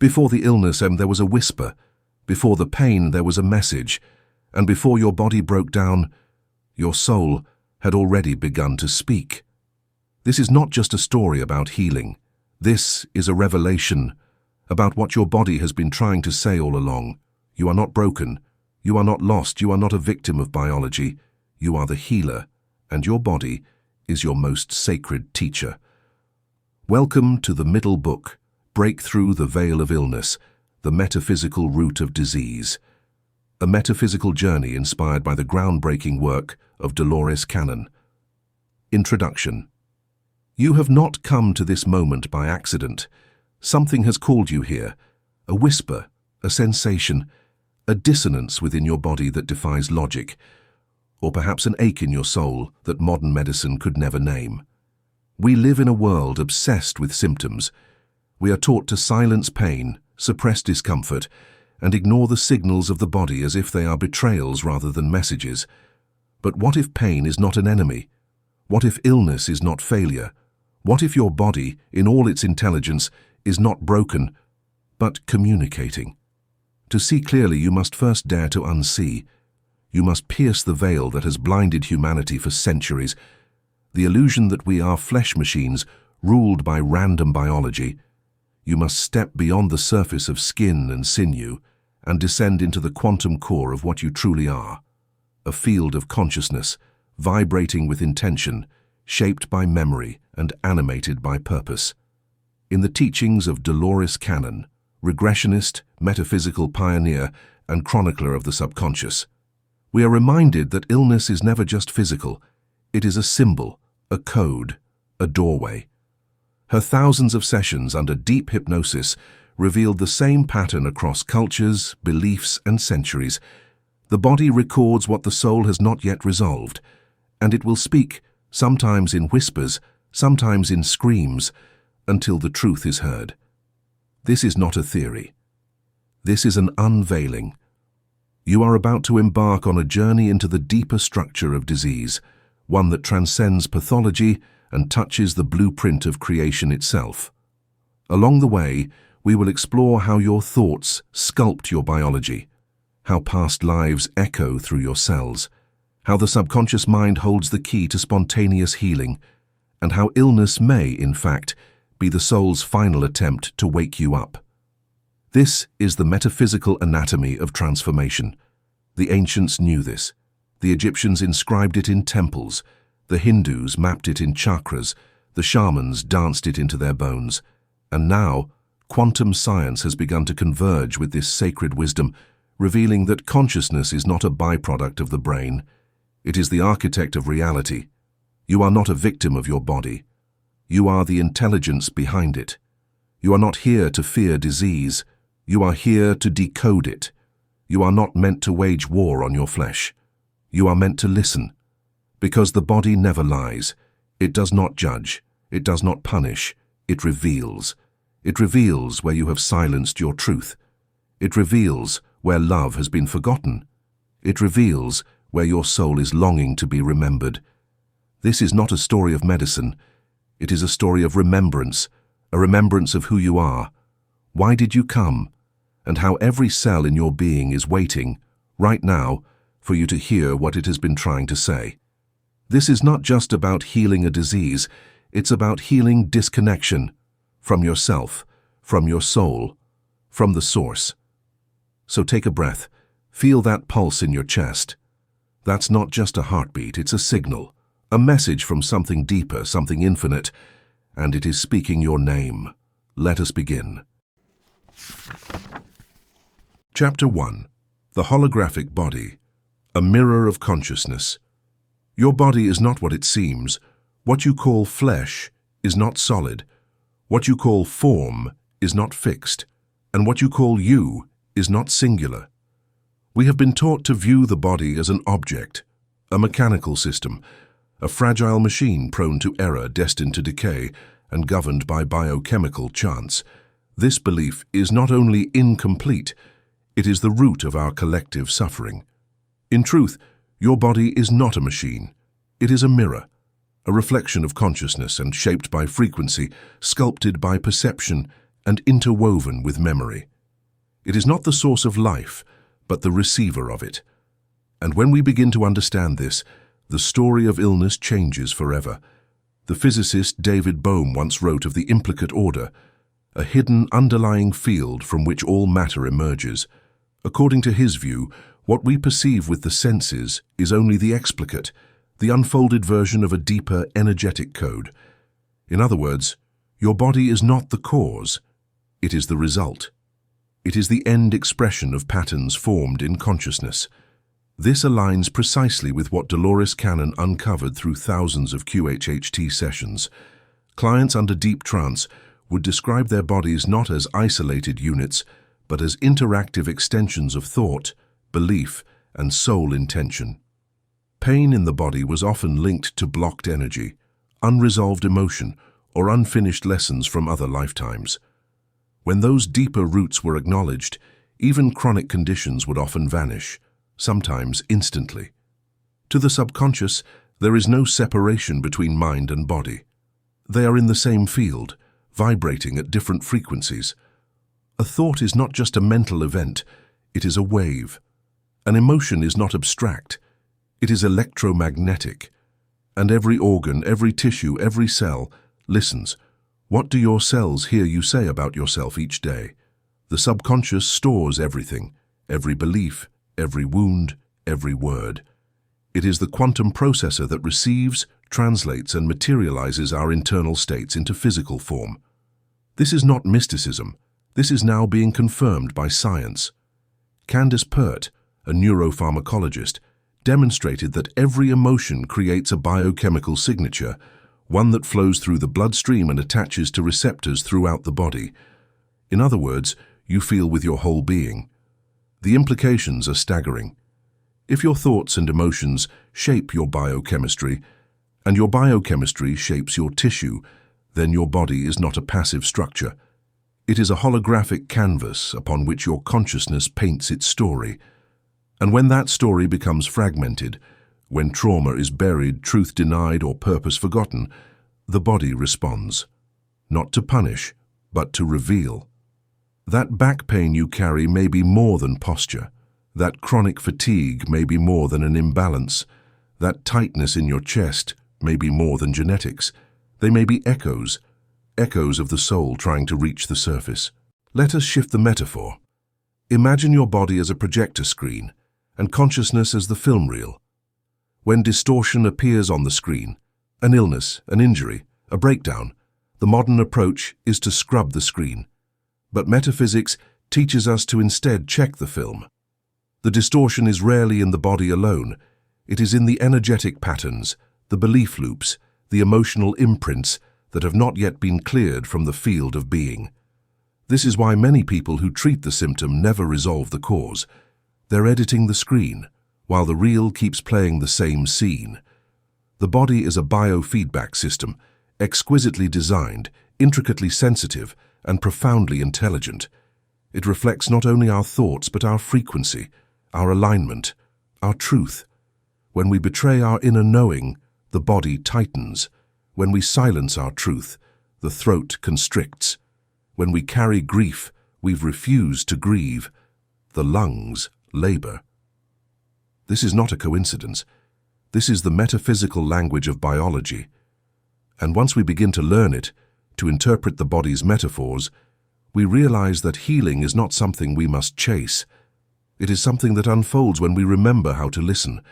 Before the illness, there was a whisper. Before the pain, there was a message. And before your body broke down, your soul had already begun to speak. This is not just a story about healing. This is a revelation about what your body has been trying to say all along. You are not broken. You are not lost. You are not a victim of biology. You are the healer, and your body is your most sacred teacher. Welcome to the middle book, Break Through the Veil of Illness, the Metaphysical Root of Disease. A metaphysical journey inspired by the groundbreaking work of Dolores Cannon. Introduction. You have not come to this moment by accident. Something has called you here. A whisper, a sensation, a dissonance within your body that defies logic, or perhaps an ache in your soul that modern medicine could never name. We live in a world obsessed with symptoms. We are taught to silence pain, suppress discomfort, and ignore the signals of the body as if they are betrayals rather than messages. But what if pain is not an enemy? What if illness is not failure? What if your body, in all its intelligence, is not broken, but communicating? To see clearly, you must first dare to unsee. You must pierce the veil that has blinded humanity for centuries, the illusion that we are flesh machines ruled by random biology. You must step beyond the surface of skin and sinew and descend into the quantum core of what you truly are, a field of consciousness, vibrating with intention, shaped by memory and animated by purpose. In the teachings of Dolores Cannon, regressionist, metaphysical pioneer, and chronicler of the subconscious, we are reminded that illness is never just physical. It is a symbol, a code, a doorway. Her thousands of sessions under deep hypnosis revealed the same pattern across cultures, beliefs, and centuries. The body records what the soul has not yet resolved, and it will speak, sometimes in whispers, sometimes in screams, until the truth is heard. This is not a theory. This is an unveiling. You are about to embark on a journey into the deeper structure of disease, one that transcends pathology and touches the blueprint of creation itself. Along the way, we will explore how your thoughts sculpt your biology, how past lives echo through your cells, how the subconscious mind holds the key to spontaneous healing, and how illness may, in fact, be the soul's final attempt to wake you up. This is the metaphysical anatomy of transformation. The ancients knew this. The Egyptians inscribed it in temples. The Hindus mapped it in chakras. The shamans danced it into their bones. And now, quantum science has begun to converge with this sacred wisdom, revealing that consciousness is not a byproduct of the brain. It is the architect of reality. You are not a victim of your body. You are the intelligence behind it. You are not here to fear disease. You are here to decode it. You are not meant to wage war on your flesh. You are meant to listen. Because the body never lies. It does not judge. It does not punish. It reveals. It reveals where you have silenced your truth. It reveals where love has been forgotten. It reveals where your soul is longing to be remembered. This is not a story of medicine. It is a story of remembrance, a remembrance of who you are, why did you come, and how every cell in your being is waiting, right now, for you to hear what it has been trying to say. This is not just about healing a disease, it's about healing disconnection from yourself, from your soul, from the source. So take a breath, feel that pulse in your chest. That's not just a heartbeat, it's a signal, a message from something deeper, something infinite, and it is speaking your name. Let us begin. Chapter 1. The Holographic Body, a Mirror of Consciousness. Your body is not what it seems. What you call flesh is not solid. What you call form is not fixed. And what you call you is not singular. We have been taught to view the body as an object, a mechanical system, a fragile machine prone to error, destined to decay, and governed by biochemical chance. This belief is not only incomplete, it is the root of our collective suffering. In truth, your body is not a machine. It is a mirror, a reflection of consciousness and shaped by frequency, sculpted by perception, and interwoven with memory. It is not the source of life, but the receiver of it. And when we begin to understand this, the story of illness changes forever. The physicist David Bohm once wrote of the implicate order, a hidden underlying field from which all matter emerges. According to his view, what we perceive with the senses is only the explicate, the unfolded version of a deeper energetic code. In other words, your body is not the cause, it is the result. It is the end expression of patterns formed in consciousness. This aligns precisely with what Dolores Cannon uncovered through thousands of QHHT sessions. Clients under deep trance would describe their bodies not as isolated units, but as interactive extensions of thought, belief, and soul intention. Pain in the body was often linked to blocked energy, unresolved emotion, or unfinished lessons from other lifetimes. When those deeper roots were acknowledged, even chronic conditions would often vanish, sometimes instantly. To the subconscious, there is no separation between mind and body. They are in the same field, vibrating at different frequencies. A thought is not just a mental event, it is a wave. An emotion is not abstract, it is electromagnetic. And every organ, every tissue, every cell listens. What do your cells hear you say about yourself each day? The subconscious stores everything, every belief, every wound, every word. It is the quantum processor that receives, translates, and materializes our internal states into physical form. This is not mysticism. This is now being confirmed by science. Candace Pert, a neuropharmacologist, demonstrated that every emotion creates a biochemical signature, one that flows through the bloodstream and attaches to receptors throughout the body. In other words, you feel with your whole being. The implications are staggering. If your thoughts and emotions shape your biochemistry, and your biochemistry shapes your tissue, then your body is not a passive structure. It is a holographic canvas upon which your consciousness paints its story. And when that story becomes fragmented, when trauma is buried, truth denied, or purpose forgotten, the body responds, not to punish, but to reveal. That back pain you carry may be more than posture. That chronic fatigue may be more than an imbalance. That tightness in your chest may be more than genetics. They may be echoes of the soul trying to reach the surface. Let us shift the metaphor. Imagine your body as a projector screen and consciousness as the film reel. When distortion appears on the screen, an illness, an injury, a breakdown, the modern approach is to scrub the screen. But metaphysics teaches us to instead check the film. The distortion is rarely in the body alone. It is in the energetic patterns, the belief loops, the emotional imprints that have not yet been cleared from the field of being. This is why many people who treat the symptom never resolve the cause. They're editing the screen, while the reel keeps playing the same scene. The body is a biofeedback system, exquisitely designed, intricately sensitive, and profoundly intelligent. It reflects not only our thoughts but our frequency, our alignment, our truth. When we betray our inner knowing, the body tightens. When we silence our truth, the throat constricts. When we carry grief, we've refused to grieve. The lungs labor. This is not a coincidence. This is the metaphysical language of biology. And once we begin to learn it, to interpret the body's metaphors, we realize that healing is not something we must chase. It is something that unfolds when we remember how to listen.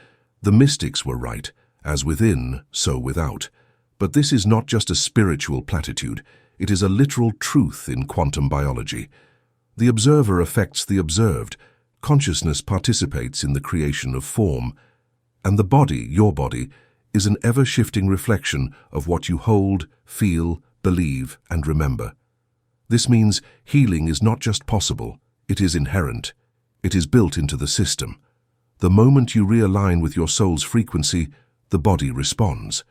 The mystics were right, as within, so without. But this is not just a spiritual platitude. It is a literal truth in quantum biology. The observer affects the observed. Consciousness participates in the creation of form. And the body, your body, is an ever-shifting reflection of what you hold, feel, believe, and remember. This means healing is not just possible, it is inherent. It is built into the system. The moment you realign with your soul's frequency, the body responds.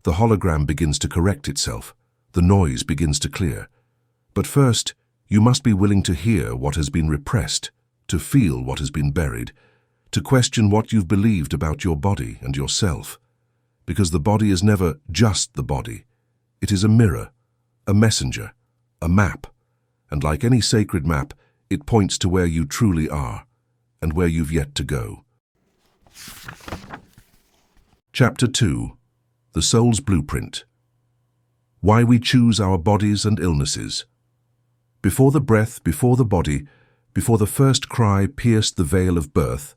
The hologram begins to correct itself. The noise begins to clear. But first, you must be willing to hear what has been repressed, to feel what has been buried, to question what you've believed about your body and yourself. Because the body is never just the body. It is a mirror, a messenger, a map. and like any sacred map, it points to where you truly are and where you've yet to go. Chapter 2. The Soul's Blueprint. Why we choose our bodies and illnesses. Before the breath, before the body, before the first cry pierced the veil of birth,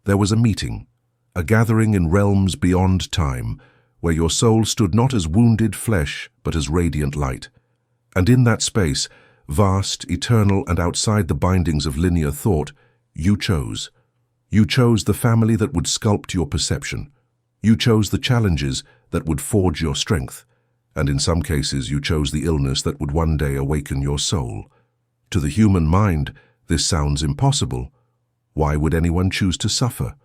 there was a meeting, a gathering in realms beyond time, where your soul stood not as wounded flesh, but as radiant light. And in that space, vast, eternal, and outside the bindings of linear thought, you chose. You chose the family that would sculpt your perception. You chose the challenges that would forge your strength. And in some cases, you chose the illness that would one day awaken your soul. To the human mind, this sounds impossible. Why would anyone choose to suffer?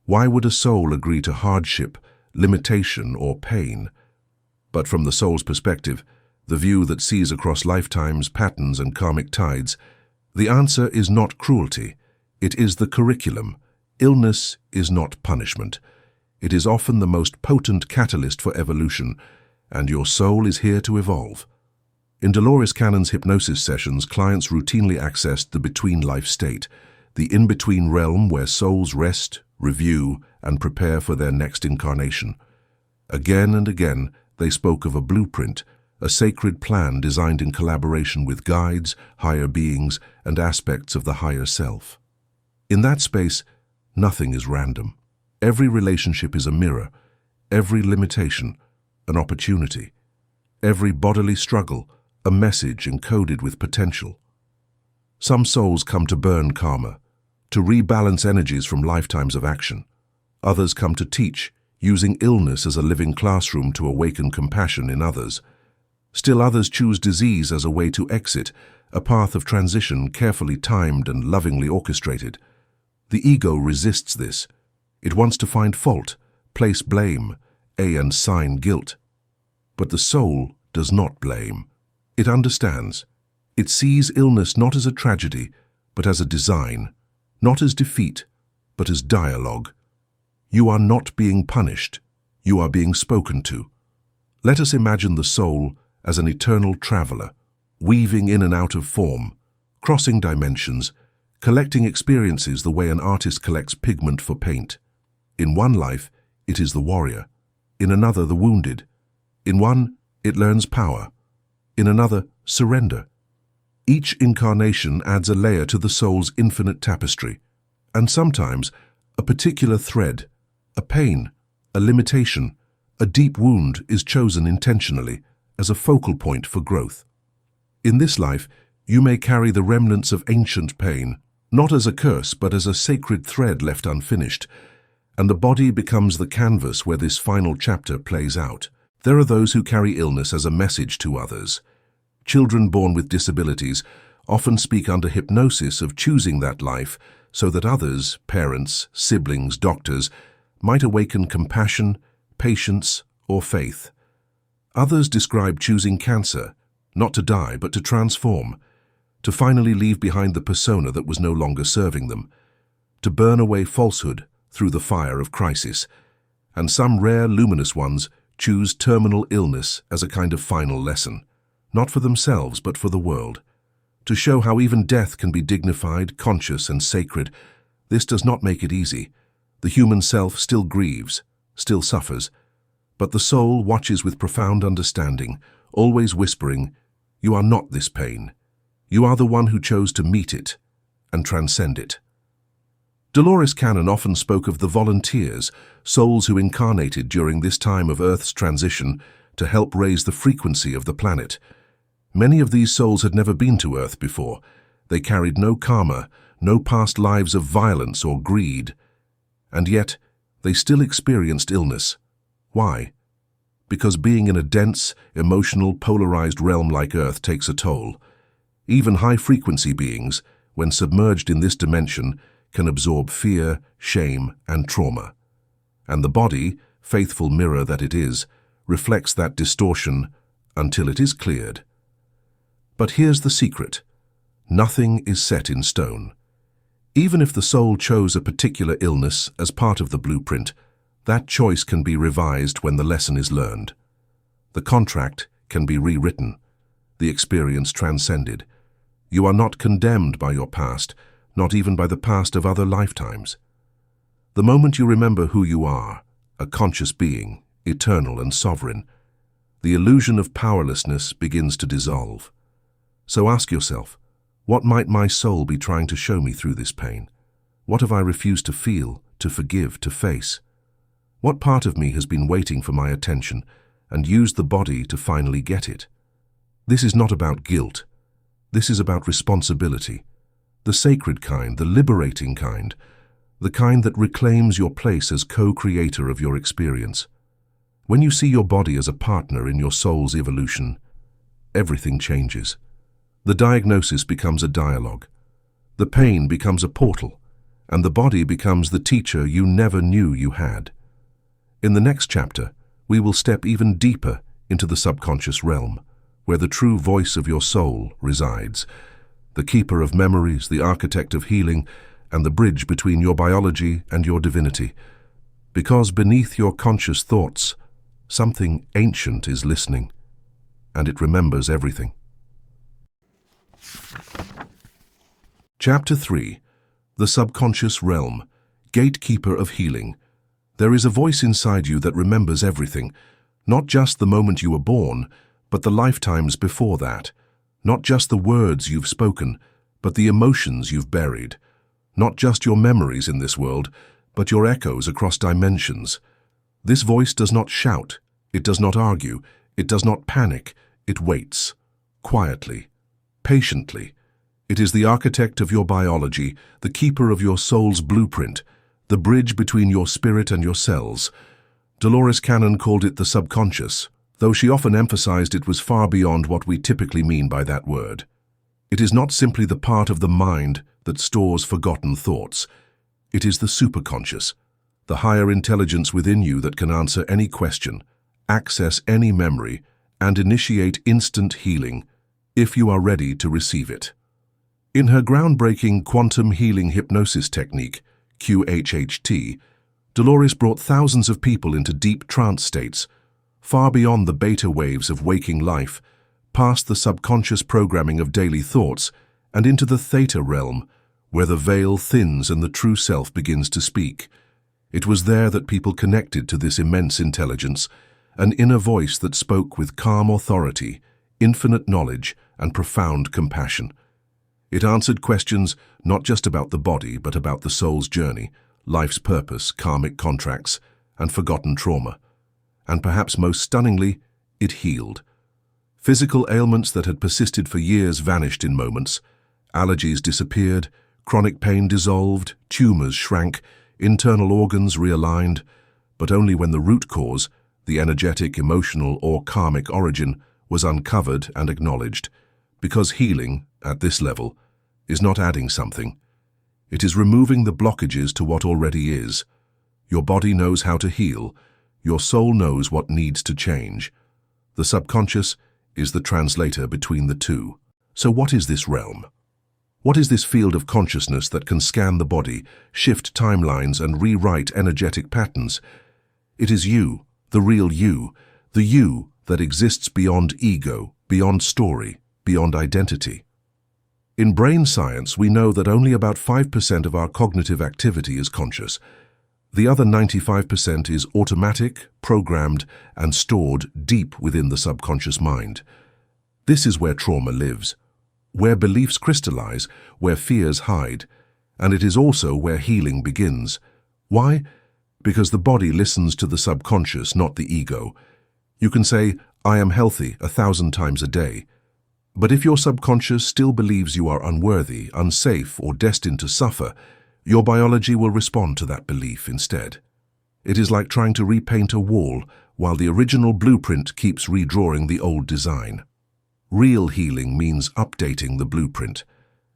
Why would a soul agree to hardship, limitation, or pain? But from the soul's perspective, the view that sees across lifetimes, patterns, and karmic tides, the answer is not cruelty. It is the curriculum. Illness is not punishment. It is often the most potent catalyst for evolution, and your soul is here to evolve. In Dolores Cannon's hypnosis sessions, clients routinely accessed the between-life state, the in-between realm where souls rest, review, and prepare for their next incarnation. Again and again, they spoke of a blueprint, a sacred plan designed in collaboration with guides, higher beings, and aspects of the higher self. In that space, nothing is random. Every relationship is a mirror, every limitation, an opportunity, every bodily struggle, a message encoded with potential. Some souls come to burn karma, to rebalance energies from lifetimes of action. Others come to teach, using illness as a living classroom to awaken compassion in others. Still others choose disease as a way to exit, a path of transition carefully timed and lovingly orchestrated. The ego resists this. It wants to find fault, place blame, and sign guilt. But the soul does not blame. It understands. It sees illness not as a tragedy, but as a design, not as defeat, but as dialogue. You are not being punished. You are being spoken to. Let us imagine the soul as an eternal traveler, weaving in and out of form, crossing dimensions, collecting experiences the way an artist collects pigment for paint. In one life, it is the warrior. In another, the wounded. In one, it learns power. In another, surrender. Each incarnation adds a layer to the soul's infinite tapestry, and sometimes a particular thread, a pain, a limitation, a deep wound is chosen intentionally as a focal point for growth. In this life, you may carry the remnants of ancient pain, not as a curse but as a sacred thread left unfinished, and the body becomes the canvas where this final chapter plays out. There are those who carry illness as a message to others. Children born with disabilities often speak under hypnosis of choosing that life so that others, parents, siblings, doctors, might awaken compassion, patience, or faith. Others describe choosing cancer, not to die but to transform, to finally leave behind the persona that was no longer serving them, to burn away falsehood through the fire of crisis, and some rare luminous ones choose terminal illness as a kind of final lesson, not for themselves but for the world. To show how even death can be dignified, conscious, and sacred, this does not make it easy. The human self still grieves, still suffers, but the soul watches with profound understanding, always whispering, "You are not this pain. You are the one who chose to meet it and transcend it." Dolores Cannon often spoke of the volunteers, souls who incarnated during this time of Earth's transition to help raise the frequency of the planet. Many of these souls had never been to Earth before. They carried no karma, no past lives of violence or greed. And yet, they still experienced illness. Why? Because being in a dense, emotional, polarized realm like Earth takes a toll. Even high-frequency beings, when submerged in this dimension, can absorb fear, shame, and trauma. And the body, faithful mirror that it is, reflects that distortion until it is cleared. But here's the secret. Nothing is set in stone. Even if the soul chose a particular illness as part of the blueprint, that choice can be revised when the lesson is learned. The contract can be rewritten, the experience transcended. You are not condemned by your past, not even by the past of other lifetimes. The moment you remember who you are, a conscious being, eternal and sovereign, the illusion of powerlessness begins to dissolve. So ask yourself, what might my soul be trying to show me through this pain? What have I refused to feel, to forgive, to face? What part of me has been waiting for my attention and used the body to finally get it? This is not about guilt. This is about responsibility. The sacred kind, the liberating kind, the kind that reclaims your place as co-creator of your experience. When you see your body as a partner in your soul's evolution, everything changes. The diagnosis becomes a dialogue. The pain becomes a portal, and the body becomes the teacher you never knew you had. In the next chapter, we will step even deeper into the subconscious realm, where the true voice of your soul resides, the keeper of memories, the architect of healing, and the bridge between your biology and your divinity. Because beneath your conscious thoughts, something ancient is listening, and it remembers everything. Chapter 3. The Subconscious Realm, Gatekeeper of Healing. There is a voice inside you that remembers everything, not just the moment you were born, but the lifetimes before that. Not just the words you've spoken, but the emotions you've buried. Not just your memories in this world, but your echoes across dimensions. This voice does not shout, it does not argue, it does not panic, it waits, quietly, patiently. It is the architect of your biology, the keeper of your soul's blueprint, the bridge between your spirit and your cells. Dolores Cannon called it the subconscious, though she often emphasized it was far beyond what we typically mean by that word. It is not simply the part of the mind that stores forgotten thoughts. It is the superconscious, the higher intelligence within you that can answer any question, access any memory, and initiate instant healing, if you are ready to receive it. In her groundbreaking quantum healing hypnosis technique, QHHT, Dolores brought thousands of people into deep trance states, far beyond the beta waves of waking life, past the subconscious programming of daily thoughts, and into the theta realm, where the veil thins and the true self begins to speak. It was there that people connected to this immense intelligence, an inner voice that spoke with calm authority, infinite knowledge, and profound compassion. It answered questions not just about the body, but about the soul's journey, life's purpose, karmic contracts, and forgotten trauma. And perhaps most stunningly, it healed. Physical ailments that had persisted for years vanished in moments. Allergies disappeared, chronic pain dissolved, tumors shrank, internal organs realigned, but only when the root cause, the energetic, emotional, or karmic origin, was uncovered and acknowledged. Because healing, at this level, is not adding something. It is removing the blockages to what already is. Your body knows how to heal. Your soul knows what needs to change. The subconscious is the translator between the two. So what is this realm? What is this field of consciousness that can scan the body, shift timelines, and rewrite energetic patterns? It is you, the real you, the you that exists beyond ego, beyond story, beyond identity. In brain science, we know that only about 5% of our cognitive activity is conscious. The other 95% is automatic, programmed, and stored deep within the subconscious mind. This is where trauma lives, where beliefs crystallize, where fears hide, and it is also where healing begins. Why? Because the body listens to the subconscious, not the ego. You can say, "I am healthy," 1,000 times a day. But if your subconscious still believes you are unworthy, unsafe, or destined to suffer, your biology will respond to that belief instead. It is like trying to repaint a wall while the original blueprint keeps redrawing the old design. Real healing means updating the blueprint,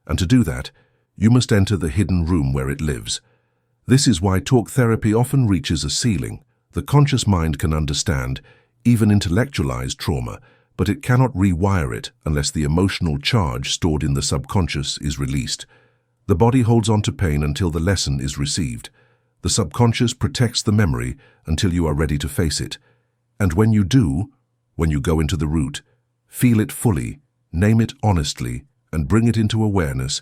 and to do that, you must enter the hidden room where it lives. This is why talk therapy often reaches a ceiling. The conscious mind can understand, even intellectualize trauma, but it cannot rewire it unless the emotional charge stored in the subconscious is released. The body holds on to pain until the lesson is received. The subconscious protects the memory until you are ready to face it. And when you do, when you go into the root, feel it fully, name it honestly, and bring it into awareness,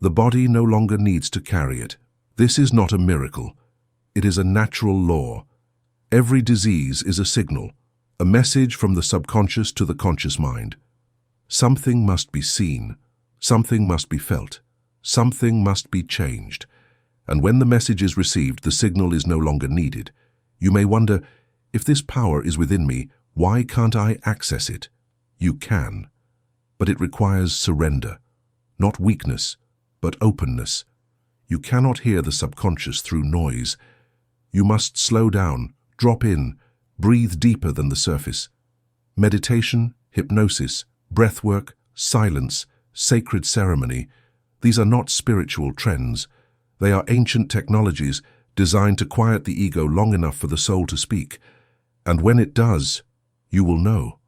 the body no longer needs to carry it. This is not a miracle. It is a natural law. Every disease is a signal, a message from the subconscious to the conscious mind. Something must be seen, something must be felt, something must be changed. And when the message is received, the signal is no longer needed. You may wonder, if this power is within me, why can't I access it? You can, but it requires surrender, not weakness, but openness. You cannot hear the subconscious through noise. You must slow down, drop in, breathe deeper than the surface. Meditation, hypnosis, breathwork, silence, sacred ceremony, these are not spiritual trends. They are ancient technologies designed to quiet the ego long enough for the soul to speak. And when it does, you will know.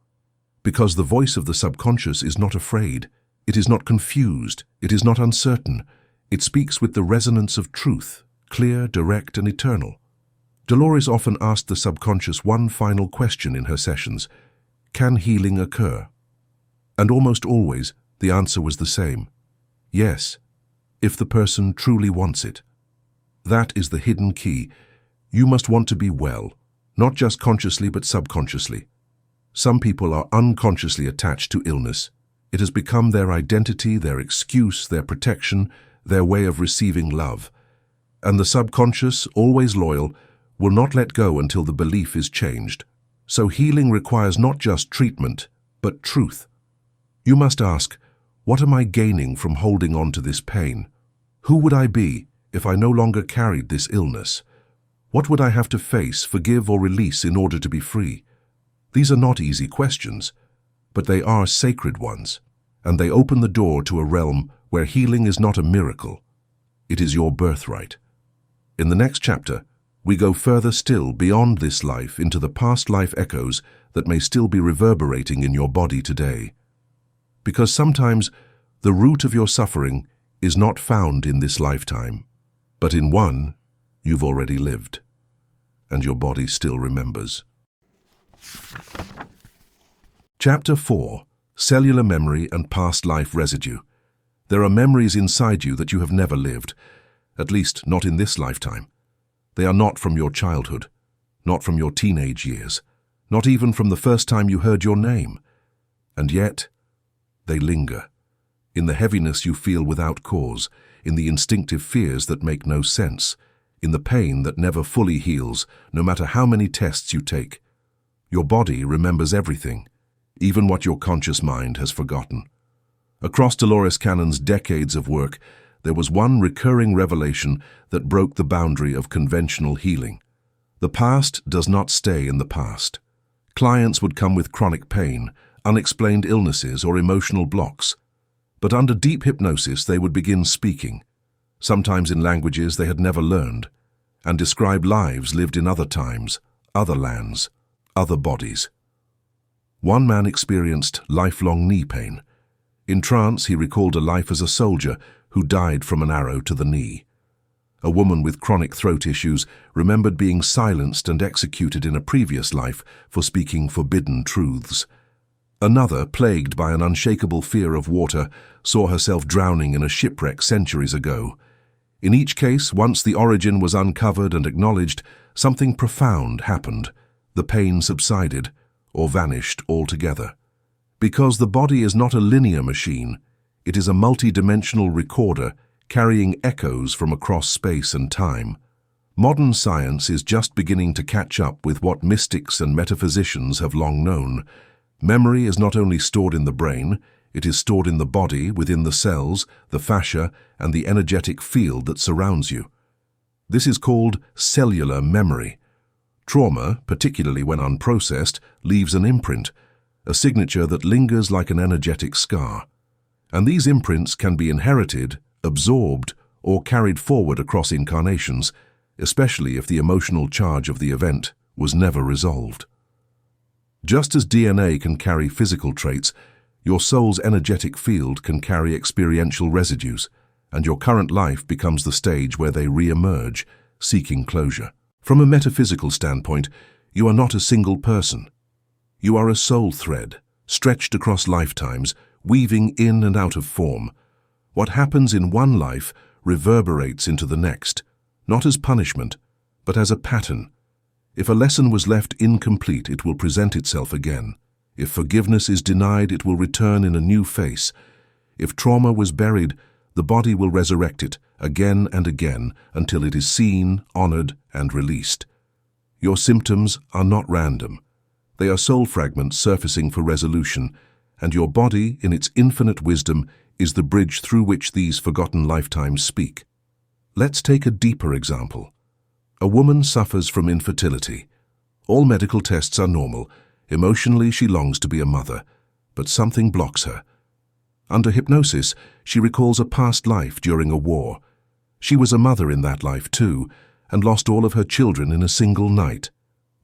Because the voice of the subconscious is not afraid, it is not confused, it is not uncertain. It speaks with the resonance of truth, clear, direct, and eternal. Dolores often asked the subconscious one final question in her sessions: can healing occur? And almost always, the answer was the same: yes, if the person truly wants it. That is the hidden key. You must want to be well, not just consciously but subconsciously. Some people are unconsciously attached to illness. It has become their identity, their excuse, their protection, their way of receiving love. And the subconscious, always loyal, will not let go until the belief is changed. So healing requires not just treatment, but truth. You must ask, what am I gaining from holding on to this pain? Who would I be if I no longer carried this illness? What would I have to face, forgive, or release in order to be free? These are not easy questions, but they are sacred ones, and they open the door to a realm where healing is not a miracle. It is your birthright. In the next chapter, we go further still beyond this life into the past life echoes that may still be reverberating in your body today. Because sometimes the root of your suffering is not found in this lifetime, but in one you've already lived, and your body still remembers. Chapter 4: Cellular Memory and Past Life Residue. There are memories inside you that you have never lived, at least not in this lifetime. They are not from your childhood, not from your teenage years, not even from the first time you heard your name. And yet, they linger, in the heaviness you feel without cause, in the instinctive fears that make no sense, in the pain that never fully heals, no matter how many tests you take. Your body remembers everything, even what your conscious mind has forgotten. Across Dolores Cannon's decades of work, there was one recurring revelation that broke the boundary of conventional healing. The past does not stay in the past. Clients would come with chronic pain, unexplained illnesses, or emotional blocks. But under deep hypnosis, they would begin speaking, sometimes in languages they had never learned, and describe lives lived in other times, other lands, other bodies. One man experienced lifelong knee pain. In trance, he recalled a life as a soldier who died from an arrow to the knee. A woman with chronic throat issues remembered being silenced and executed in a previous life for speaking forbidden truths. Another, plagued by an unshakable fear of water, saw herself drowning in a shipwreck centuries ago. In each case, once the origin was uncovered and acknowledged, something profound happened. The pain subsided, or vanished altogether. Because the body is not a linear machine, it is a multi-dimensional recorder carrying echoes from across space and time. Modern science is just beginning to catch up with what mystics and metaphysicians have long known. Memory is not only stored in the brain, it is stored in the body, within the cells, the fascia, and the energetic field that surrounds you. This is called cellular memory. Trauma, particularly when unprocessed, leaves an imprint, a signature that lingers like an energetic scar. And these imprints can be inherited, absorbed, or carried forward across incarnations, especially if the emotional charge of the event was never resolved. Just as DNA can carry physical traits, your soul's energetic field can carry experiential residues, and your current life becomes the stage where they re-emerge, seeking closure. From a metaphysical standpoint, you are not a single person. You are a soul thread, stretched across lifetimes, weaving in and out of form. What happens in one life reverberates into the next, not as punishment, but as a pattern. If a lesson was left incomplete, it will present itself again. If forgiveness is denied, it will return in a new face. If trauma was buried, the body will resurrect it again and again until it is seen, honored, and released. Your symptoms are not random. They are soul fragments surfacing for resolution, and your body, in its infinite wisdom, is the bridge through which these forgotten lifetimes speak. Let's take a deeper example. A woman suffers from infertility. All medical tests are normal. Emotionally, she longs to be a mother, but something blocks her. Under hypnosis, she recalls a past life during a war. She was a mother in that life too, and lost all of her children in a single night.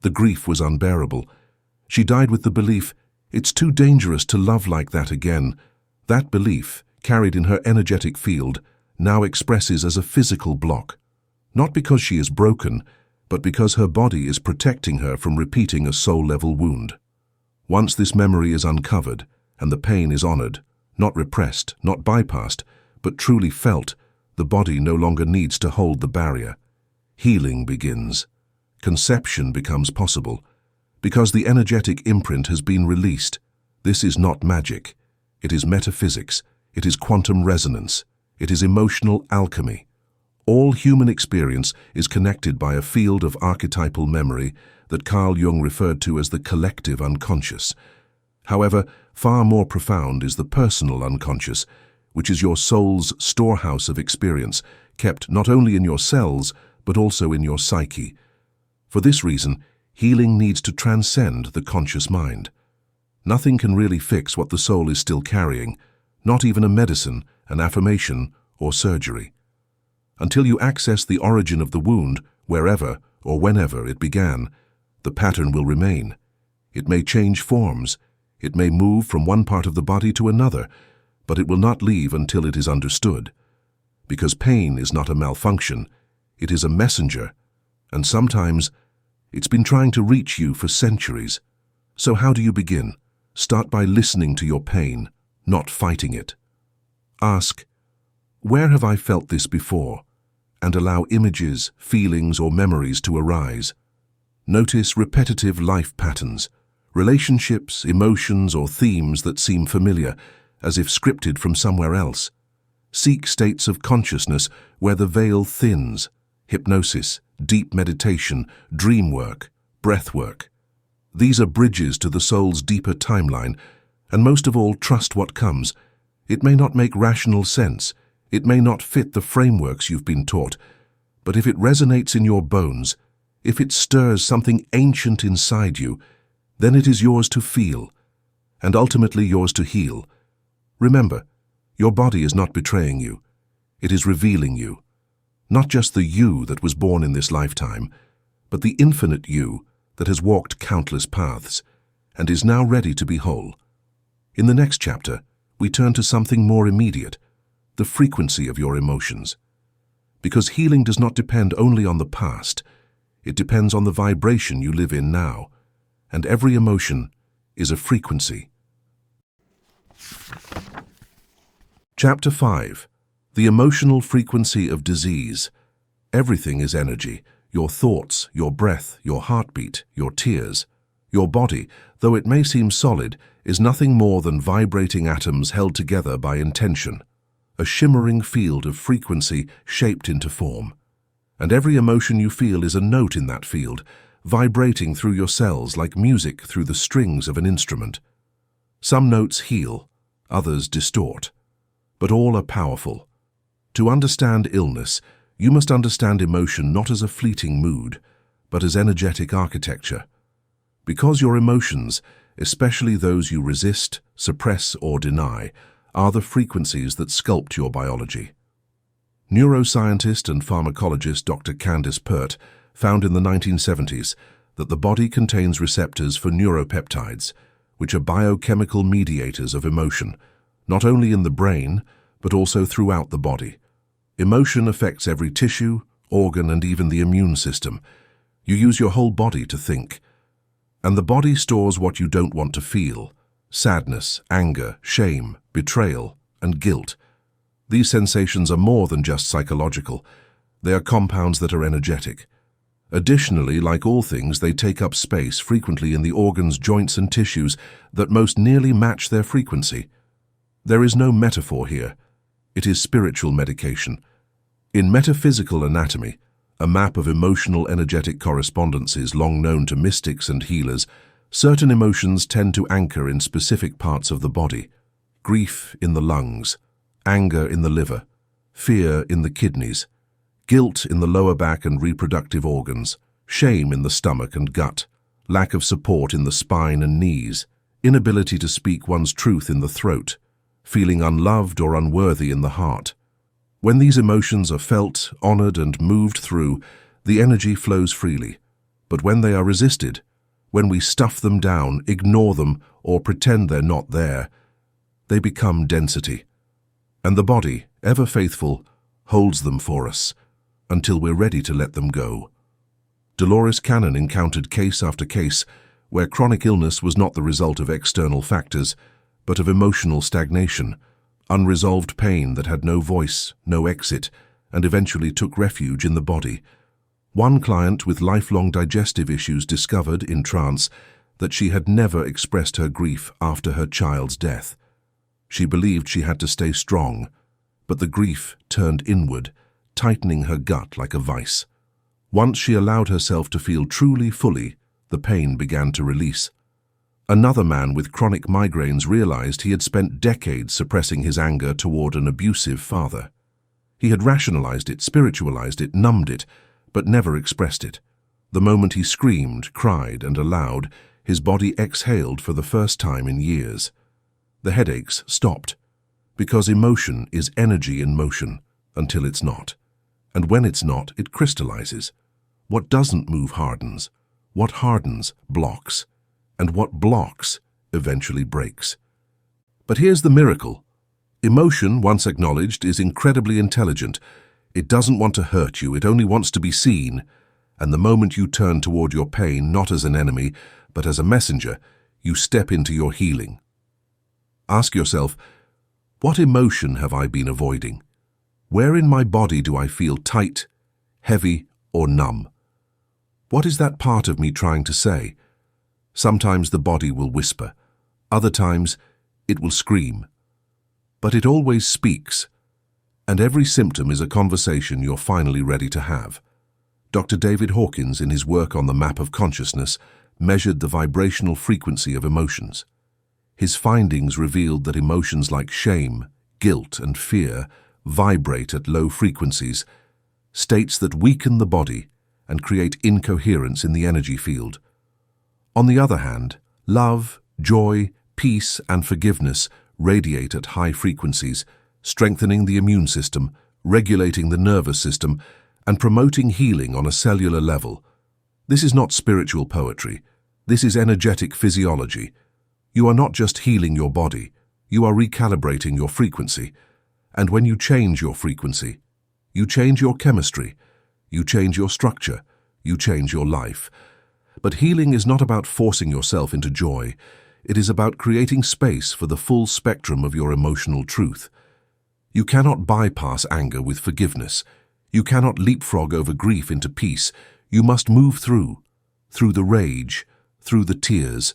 The grief was unbearable. She died with the belief, it's too dangerous to love like that again. That belief, carried in her energetic field, now expresses as a physical block. Not because she is broken, but because her body is protecting her from repeating a soul-level wound. Once this memory is uncovered, and the pain is honored, not repressed, not bypassed, but truly felt, the body no longer needs to hold the barrier. Healing begins. Conception becomes possible. Because the energetic imprint has been released. This is not magic. It is metaphysics. It is quantum resonance. It is emotional alchemy. All human experience is connected by a field of archetypal memory that Carl Jung referred to as the collective unconscious. However, far more profound is the personal unconscious, which is your soul's storehouse of experience, kept not only in your cells, but also in your psyche. For this reason, healing needs to transcend the conscious mind. Nothing can really fix what the soul is still carrying, not even a medicine, an affirmation, or surgery. Until you access the origin of the wound, wherever or whenever it began, the pattern will remain. It may change forms, it may move from one part of the body to another, but it will not leave until it is understood. Because pain is not a malfunction, it is a messenger, and sometimes it's been trying to reach you for centuries. So how do you begin? Start by listening to your pain, not fighting it. Ask, where have I felt this before? And allow images, feelings, or memories to arise. Notice repetitive life patterns, relationships, emotions, or themes that seem familiar, as if scripted from somewhere else. Seek states of consciousness where the veil thins. Hypnosis, deep meditation, dream work, breath work. These are bridges to the soul's deeper timeline, and most of all, trust what comes. It may not make rational sense. It may not fit the frameworks you've been taught, but if it resonates in your bones, if it stirs something ancient inside you, then it is yours to feel, and ultimately yours to heal. Remember, your body is not betraying you. It is revealing you. Not just the you that was born in this lifetime, but the infinite you that has walked countless paths, and is now ready to be whole. In the next chapter, we turn to something more immediate, the frequency of your emotions. Because healing does not depend only on the past, it depends on the vibration you live in now, and every emotion is a frequency. Chapter 5. The emotional frequency of disease. Everything is energy, your thoughts, your breath, your heartbeat, your tears. Your body, though it may seem solid, is nothing more than vibrating atoms held together by intention. A shimmering field of frequency shaped into form. And every emotion you feel is a note in that field, vibrating through your cells like music through the strings of an instrument. Some notes heal, others distort, but all are powerful. To understand illness, you must understand emotion not as a fleeting mood, but as energetic architecture. Because your emotions, especially those you resist, suppress, or deny, are the frequencies that sculpt your biology. Neuroscientist and pharmacologist Dr. Candace Pert found in the 1970s that the body contains receptors for neuropeptides, which are biochemical mediators of emotion, not only in the brain, but also throughout the body. Emotion affects every tissue, organ, and even the immune system. You use your whole body to think. And the body stores what you don't want to feel, sadness, anger, shame, betrayal, and guilt. These sensations are more than just psychological. They are compounds that are energetic. Additionally, like all things, they take up space frequently in the organs, joints, and tissues that most nearly match their frequency. There is no metaphor here. It is spiritual medication. In metaphysical anatomy, a map of emotional energetic correspondences long known to mystics and healers, certain emotions tend to anchor in specific parts of the body. Grief in the lungs, anger in the liver, fear in the kidneys, guilt in the lower back and reproductive organs, shame in the stomach and gut, lack of support in the spine and knees, inability to speak one's truth in the throat, feeling unloved or unworthy in the heart. When these emotions are felt, honored, and moved through, the energy flows freely. But when they are resisted, when we stuff them down, ignore them, or pretend they're not there, they become density. And the body, ever faithful, holds them for us, until we're ready to let them go. Dolores Cannon encountered case after case where chronic illness was not the result of external factors, but of emotional stagnation, unresolved pain that had no voice, no exit, and eventually took refuge in the body. One client with lifelong digestive issues discovered, in trance, that she had never expressed her grief after her child's death. She believed she had to stay strong, but the grief turned inward, tightening her gut like a vice. Once she allowed herself to feel truly fully, the pain began to release. Another man with chronic migraines realized he had spent decades suppressing his anger toward an abusive father. He had rationalized it, spiritualized it, numbed it, but never expressed it. The moment he screamed, cried, and allowed, his body exhaled for the first time in years. The headaches stopped, because emotion is energy in motion until it's not. And when it's not, it crystallizes. What doesn't move hardens. What hardens blocks. And what blocks eventually breaks. But here's the miracle. Emotion, once acknowledged, is incredibly intelligent. It doesn't want to hurt you, it only wants to be seen. And the moment you turn toward your pain, not as an enemy, but as a messenger, you step into your healing. Ask yourself, what emotion have I been avoiding? Where in my body do I feel tight, heavy, or numb? What is that part of me trying to say? Sometimes the body will whisper. Other times, it will scream. But it always speaks. And every symptom is a conversation you're finally ready to have. Dr. David Hawkins, in his work on the map of consciousness, measured the vibrational frequency of emotions. His findings revealed that emotions like shame, guilt, and fear vibrate at low frequencies, states that weaken the body and create incoherence in the energy field. On the other hand, love, joy, peace, and forgiveness radiate at high frequencies, strengthening the immune system, regulating the nervous system, and promoting healing on a cellular level. This is not spiritual poetry. This is energetic physiology. You are not just healing your body, you are recalibrating your frequency. And when you change your frequency, you change your chemistry, you change your structure, you change your life. But healing is not about forcing yourself into joy. It is about creating space for the full spectrum of your emotional truth. You cannot bypass anger with forgiveness. You cannot leapfrog over grief into peace. You must move through the rage, through the tears,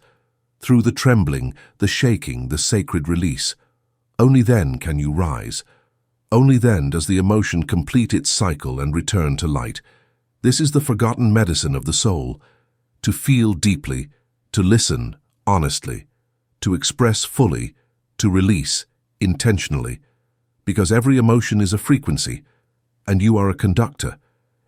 through the trembling, the shaking, the sacred release. Only then can you rise. Only then does the emotion complete its cycle and return to light. This is the forgotten medicine of the soul. To feel deeply, to listen honestly, to express fully, to release intentionally. Because every emotion is a frequency, and you are a conductor.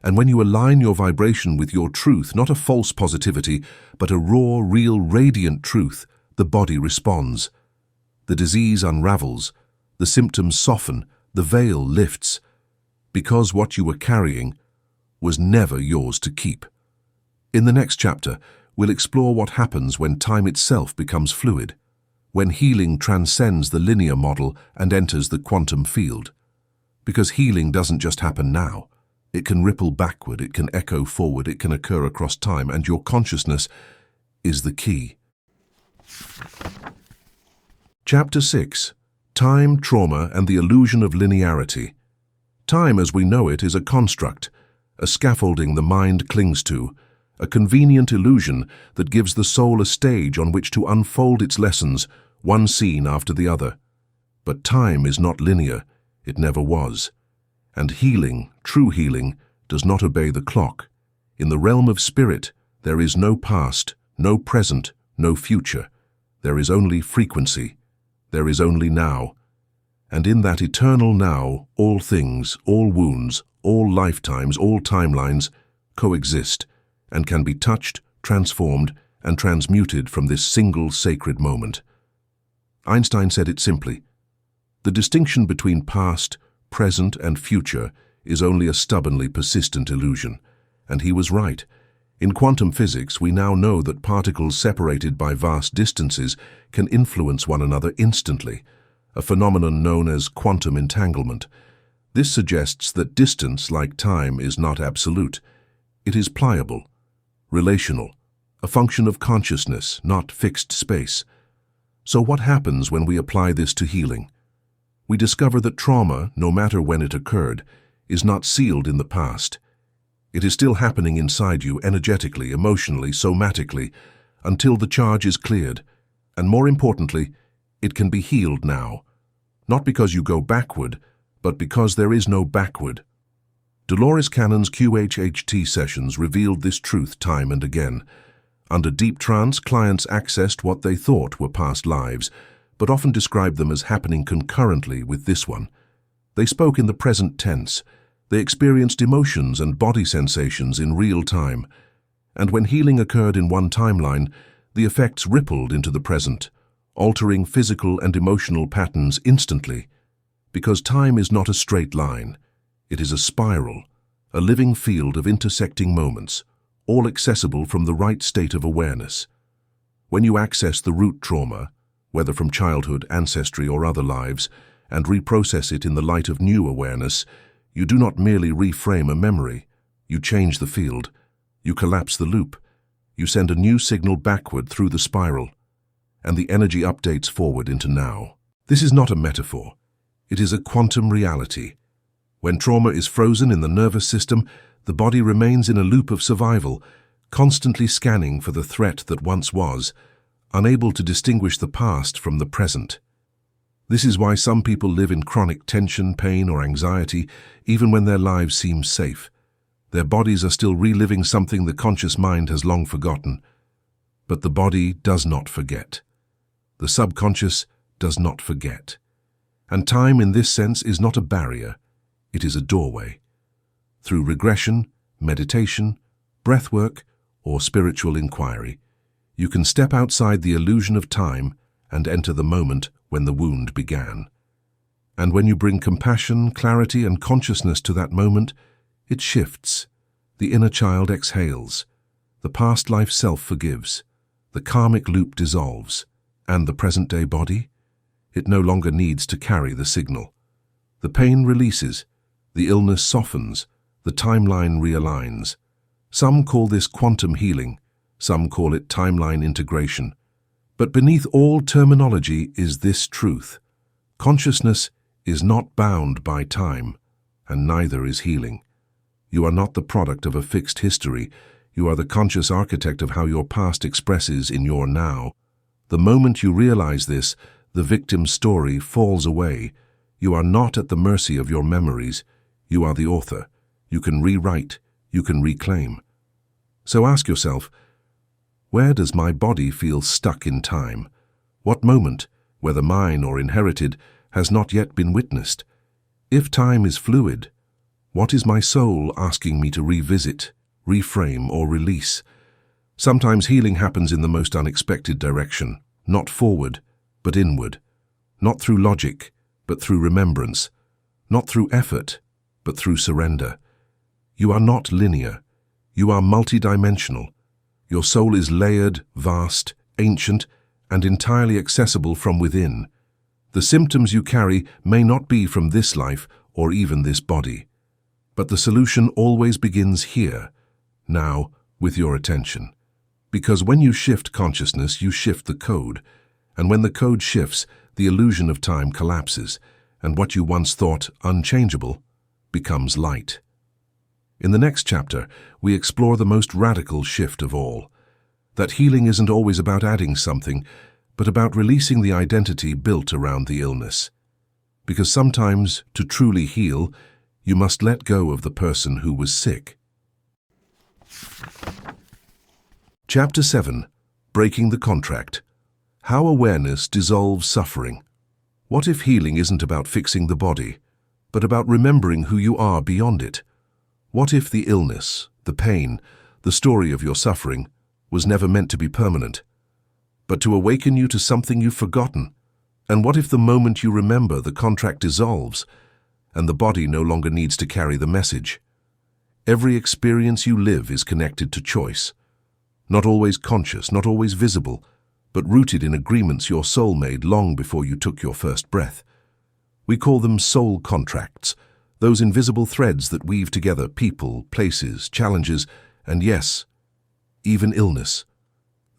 And when you align your vibration with your truth, not a false positivity, but a raw, real, radiant truth, the body responds. The disease unravels, the symptoms soften, the veil lifts, because what you were carrying was never yours to keep. In the next chapter, we'll explore what happens when time itself becomes fluid, when healing transcends the linear model and enters the quantum field. Because healing doesn't just happen now. It can ripple backward, it can echo forward, it can occur across time, and your consciousness is the key. Chapter 6. Time, Trauma, and the Illusion of Linearity. Time as we know it is a construct, a scaffolding the mind clings to, a convenient illusion that gives the soul a stage on which to unfold its lessons, one scene after the other. But time is not linear, it never was. And healing, true healing, does not obey the clock. In the realm of spirit, there is no past, no present, no future. There is only frequency. There is only now. And in that eternal now, all things, all wounds, all lifetimes, all timelines coexist and can be touched, transformed, and transmuted from this single sacred moment. Einstein said it simply: the distinction between past, present, and future is only a stubbornly persistent illusion. And he was right. In quantum physics, we now know that particles separated by vast distances can influence one another instantly, a phenomenon known as quantum entanglement. This suggests that distance, like time, is not absolute. It is pliable, relational, a function of consciousness, not fixed space. So what happens when we apply this to healing? We discover that trauma, no matter when it occurred, is not sealed in the past. It is still happening inside you energetically, emotionally, somatically, until the charge is cleared. And more importantly, it can be healed now. Not because you go backward, but because there is no backward. Dolores Cannon's QHHT sessions revealed this truth time and again. Under deep trance, clients accessed what they thought were past lives, but often described them as happening concurrently with this one. They spoke in the present tense. They experienced emotions and body sensations in real time. And when healing occurred in one timeline, the effects rippled into the present, altering physical and emotional patterns instantly. Because time is not a straight line. It is a spiral, a living field of intersecting moments, all accessible from the right state of awareness. When you access the root trauma, whether from childhood, ancestry, or other lives, and reprocess it in the light of new awareness, you do not merely reframe a memory. You change the field. You collapse the loop. You send a new signal backward through the spiral, and the energy updates forward into now. This is not a metaphor. It is a quantum reality. When trauma is frozen in the nervous system, the body remains in a loop of survival, constantly scanning for the threat that once was, unable to distinguish the past from the present. This is why some people live in chronic tension, pain, or anxiety, even when their lives seem safe. Their bodies are still reliving something the conscious mind has long forgotten. But the body does not forget. The subconscious does not forget. And time in this sense is not a barrier. It is a doorway. Through regression, meditation, breathwork, or spiritual inquiry, you can step outside the illusion of time and enter the moment when the wound began. And when you bring compassion, clarity, and consciousness to that moment, it shifts. The inner child exhales. The past life self forgives. The karmic loop dissolves. And the present-day body? It no longer needs to carry the signal. The pain releases. The illness softens. The timeline realigns. Some call this quantum healing. Some call it timeline integration. But beneath all terminology is this truth. Consciousness is not bound by time, and neither is healing. You are not the product of a fixed history. You are the conscious architect of how your past expresses in your now. The moment you realize this, the victim's story falls away. You are not at the mercy of your memories. You are the author. You can rewrite. You can reclaim. So ask yourself, where does my body feel stuck in time? What moment, whether mine or inherited, has not yet been witnessed? If time is fluid, what is my soul asking me to revisit, reframe, or release? Sometimes healing happens in the most unexpected direction, not forward, but inward. Not through logic, but through remembrance. Not through effort, but through surrender. You are not linear. You are multidimensional. Your soul is layered, vast, ancient, and entirely accessible from within. The symptoms you carry may not be from this life or even this body. But the solution always begins here, now, with your attention. Because when you shift consciousness, you shift the code, And when the code shifts, the illusion of time collapses, and what you once thought unchangeable becomes light. In the next chapter, we explore the most radical shift of all, that healing isn't always about adding something, but about releasing the identity built around the illness. Because sometimes, to truly heal, you must let go of the person who was sick. Chapter 7. Breaking the Contract. How awareness dissolves suffering. What if healing isn't about fixing the body, but about remembering who you are beyond it? What if the illness, the pain, the story of your suffering was never meant to be permanent, but to awaken you to something you've forgotten? And what if the moment you remember, the contract dissolves, and the body no longer needs to carry the message? Every experience you live is connected to choice. Not always conscious, not always visible, but rooted in agreements your soul made long before you took your first breath. We call them soul contracts, those invisible threads that weave together people, places, challenges, and yes, even illness.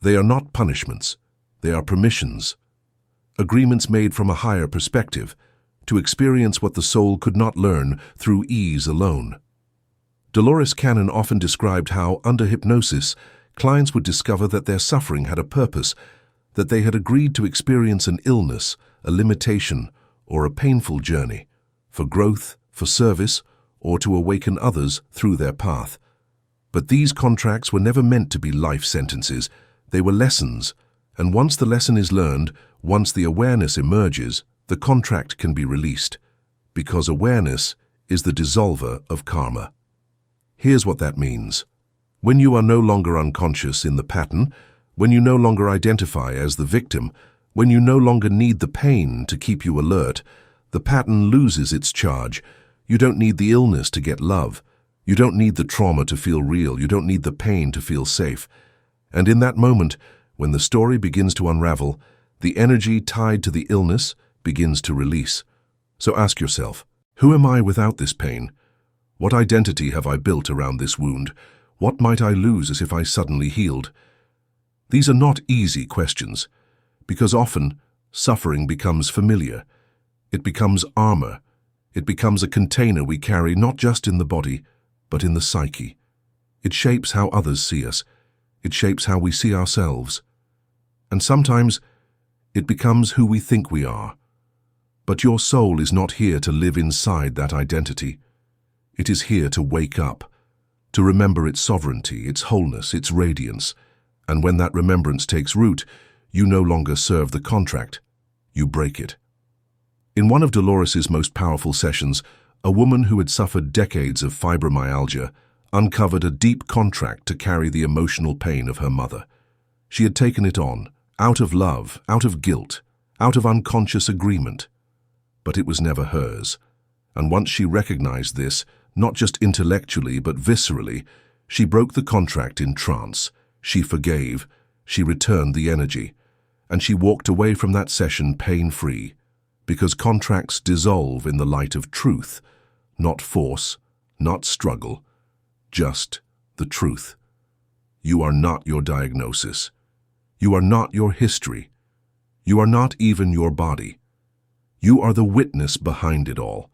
They are not punishments, they are permissions. Agreements made from a higher perspective, to experience what the soul could not learn through ease alone. Dolores Cannon often described how, under hypnosis, clients would discover that their suffering had a purpose, that they had agreed to experience an illness, a limitation, or a painful journey, for growth, for service, or to awaken others through their path. But these contracts were never meant to be life sentences. They were lessons, and once the lesson is learned, once the awareness emerges, the contract can be released, because awareness is the dissolver of karma. Here's what that means. When you are no longer unconscious in the pattern, when you no longer identify as the victim, when you no longer need the pain to keep you alert, the pattern loses its charge. You don't need the illness to get love. You don't need the trauma to feel real. You don't need the pain to feel safe. And in that moment, when the story begins to unravel, the energy tied to the illness begins to release. So ask yourself, who am I without this pain? What identity have I built around this wound? What might I lose as if I suddenly healed? These are not easy questions, because often suffering becomes familiar. It becomes armor. It becomes a container we carry not just in the body, but in the psyche. It shapes how others see us. It shapes how we see ourselves. And sometimes it becomes who we think we are. But your soul is not here to live inside that identity. It is here to wake up, to remember its sovereignty, its wholeness, its radiance. And when that remembrance takes root, you no longer serve the contract, you break it. In one of Dolores's most powerful sessions, a woman who had suffered decades of fibromyalgia uncovered a deep contract to carry the emotional pain of her mother. She had taken it on, out of love, out of guilt, out of unconscious agreement. But it was never hers. And once she recognized this, not just intellectually but viscerally, she broke the contract in trance. She forgave, she returned the energy, and she walked away from that session pain-free, because contracts dissolve in the light of truth, not force, not struggle, just the truth. You are not your diagnosis. You are not your history. You are not even your body. You are the witness behind it all,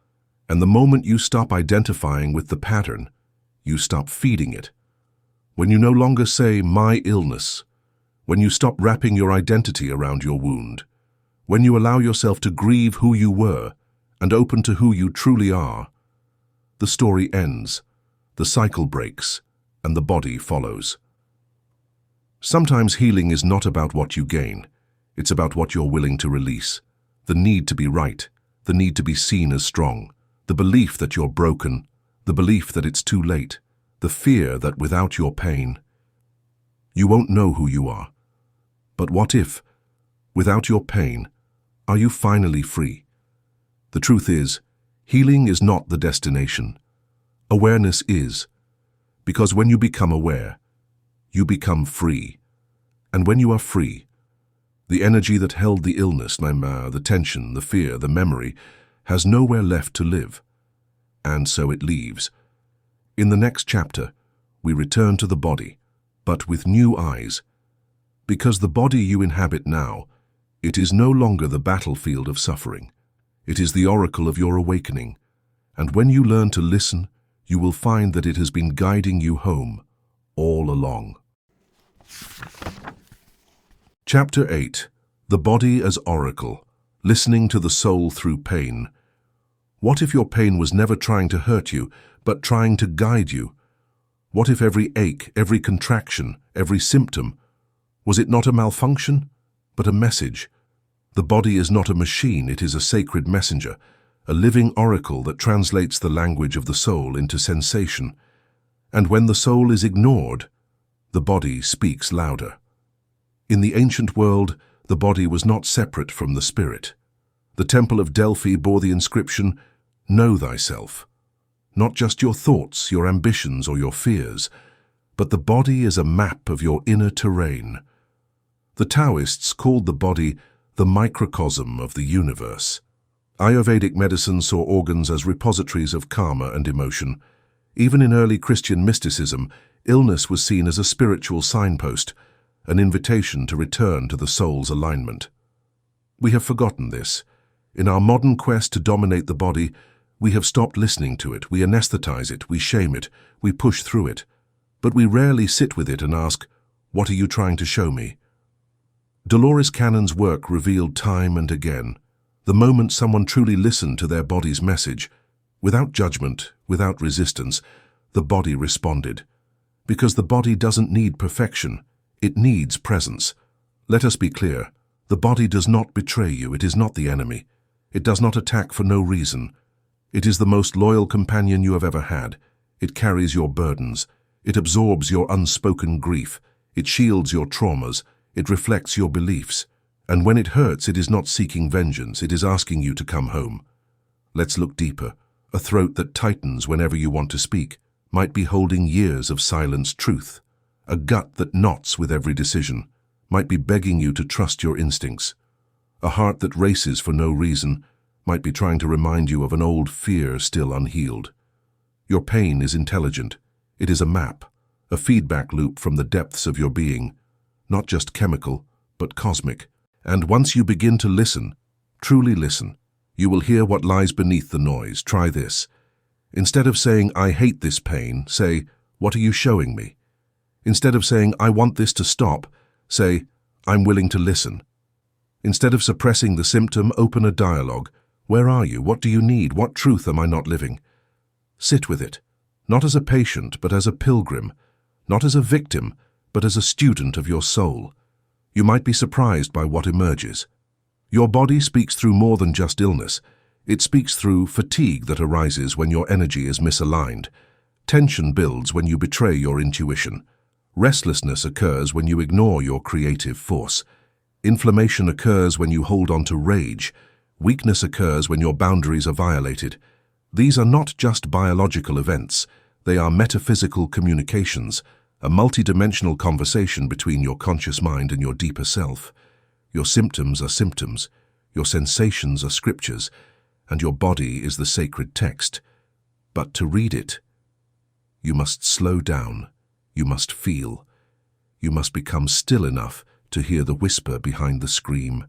and the moment you stop identifying with the pattern, you stop feeding it. When you no longer say, my illness, when you stop wrapping your identity around your wound, when you allow yourself to grieve who you were and open to who you truly are, the story ends, the cycle breaks, and the body follows. Sometimes healing is not about what you gain, it's about what you're willing to release. The need to be right, the need to be seen as strong, the belief that you're broken, the belief that it's too late, the fear that without your pain, you won't know who you are. But what if, without your pain, are you finally free? The truth is, healing is not the destination. Awareness is. Because when you become aware, you become free. And when you are free, the energy that held the illness, the tension, the fear, the memory, has nowhere left to live. And so it leaves. In the next chapter, we return to the body, but with new eyes. Because the body you inhabit now It is no longer the battlefield of suffering. It is the oracle of your awakening. And when you learn to listen, you will find that it has been guiding you home all along. Chapter 8. The Body as Oracle. Listening to the Soul Through Pain. What if your pain was never trying to hurt you, but trying to guide you? What if every ache, every contraction, every symptom, was it not a malfunction, but a message? The body is not a machine, it is a sacred messenger, a living oracle that translates the language of the soul into sensation. And when the soul is ignored, the body speaks louder. In the ancient world, the body was not separate from the spirit. The Temple of Delphi bore the inscription, "Know thyself." Not just your thoughts, your ambitions, or your fears, but the body is a map of your inner terrain. The Taoists called the body the microcosm of the universe. Ayurvedic medicine saw organs as repositories of karma and emotion. Even in early Christian mysticism, illness was seen as a spiritual signpost, an invitation to return to the soul's alignment. We have forgotten this. In our modern quest to dominate the body, we have stopped listening to it, we anesthetize it, we shame it, we push through it. But we rarely sit with it and ask, "What are you trying to show me?" Dolores Cannon's work revealed time and again, the moment someone truly listened to their body's message, without judgment, without resistance, the body responded. Because the body doesn't need perfection, it needs presence. Let us be clear, the body does not betray you, it is not the enemy. It does not attack for no reason. It is the most loyal companion you have ever had. It carries your burdens. It absorbs your unspoken grief. It shields your traumas. It reflects your beliefs. And when it hurts, it is not seeking vengeance. It is asking you to come home. Let's look deeper. A throat that tightens whenever you want to speak might be holding years of silenced truth. A gut that knots with every decision might be begging you to trust your instincts. A heart that races for no reason might be trying to remind you of an old fear still unhealed. Your pain is intelligent. It is a map, a feedback loop from the depths of your being, not just chemical, but cosmic. And once you begin to listen, truly listen, you will hear what lies beneath the noise. Try this. Instead of saying, "I hate this pain," say, "What are you showing me?" Instead of saying, "I want this to stop," say, "I'm willing to listen." Instead of suppressing the symptom, open a dialogue. Where are you? What do you need? What truth am I not living? Sit with it, not as a patient, but as a pilgrim, not as a victim, but as a student of your soul. You might be surprised by what emerges. Your body speaks through more than just illness. It speaks through fatigue that arises when your energy is misaligned. Tension builds when you betray your intuition. Restlessness occurs when you ignore your creative force. Inflammation occurs when you hold on to rage. Weakness occurs when your boundaries are violated. These are not just biological events. They are metaphysical communications, a multidimensional conversation between your conscious mind and your deeper self. Your symptoms are symptoms, your sensations are scriptures, and your body is the sacred text. But to read it, you must slow down, you must feel, you must become still enough to hear the whisper behind the scream.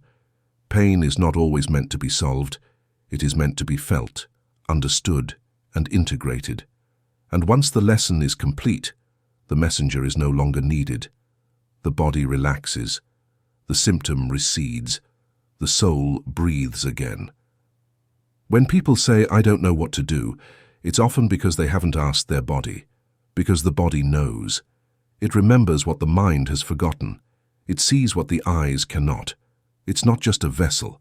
Pain is not always meant to be solved. It is meant to be felt, understood, and integrated. And once the lesson is complete, the messenger is no longer needed. The body relaxes. The symptom recedes. The soul breathes again. When people say, "I don't know what to do," it's often because they haven't asked their body, because the body knows. It remembers what the mind has forgotten. It sees what the eyes cannot. It's not just a vessel.